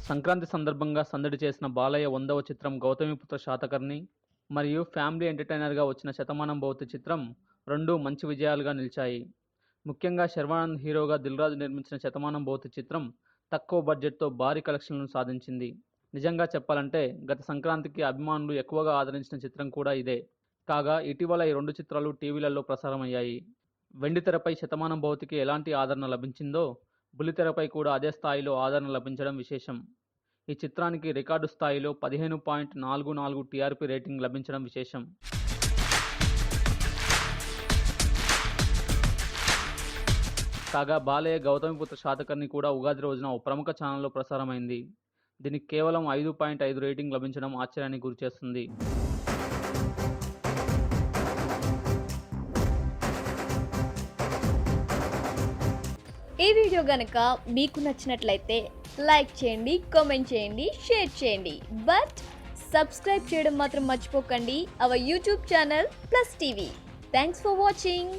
సంక్రాంతి సందర్భంగా సందడి చేసిన బాలయ్య 100వ చిత్రం 'గౌతమిపుత్ర శాతకర్ణి' మరియు ఫ్యామిలీ ఎంటర్‌టైనర్‌గా వచ్చిన 'శతమానం భవతి' చిత్రం రెండూ మంచి విజయాలుగా నిలిచాయి. ముఖ్యంగా శర్వానంద్ హీరోగా దిల్‌రాజు నిర్మించిన 'శతమానం భవతి' చిత్రం తక్కువ బడ్జెట్‌తో భారీ కలెక్షన్లను సాధించింది. నిజంగా చెప్పాలంటే గత సంక్రాంతికి అభిమానులు ఎక్కువగా ఆదరించిన చిత్రం కూడా ఇదే. కాగా ఇటీవల ఈ రెండు చిత్రాలు టీవీలలో ప్రసారమయ్యాయి. వెండితెరపై 'శతమానం భవతి'కి ఎలాంటి ఆదరణ లభించిందో బుల్లితెరపై కూడా అదే స్థాయిలో ఆదరణ లభించడం విశేషం. ఈ చిత్రానికి రికార్డు స్థాయిలో 15.44 టీఆర్పీ రేటింగ్ లభించడం విశేషం. కాగా బాలయ్య 'గౌతమిపుత్ర శాతకర్ణి' కూడా ఉగాది రోజున ఓ ప్రముఖ ఛానల్లో ప్రసారమైంది. దీనికి కేవలం 5.5 రేటింగ్ లభించడం ఆశ్చర్యానికి గురిచేస్తుంది. ఈ వీడియో గనక మీకు నచ్చినట్లయితే లైక్ చేయండి, కామెంట్ చేయండి, షేర్ చేయండి. బట్ సబ్స్క్రైబ్ చేయడం మాత్రం మర్చిపోకండి our YouTube channel plus TV. Thanks for watching.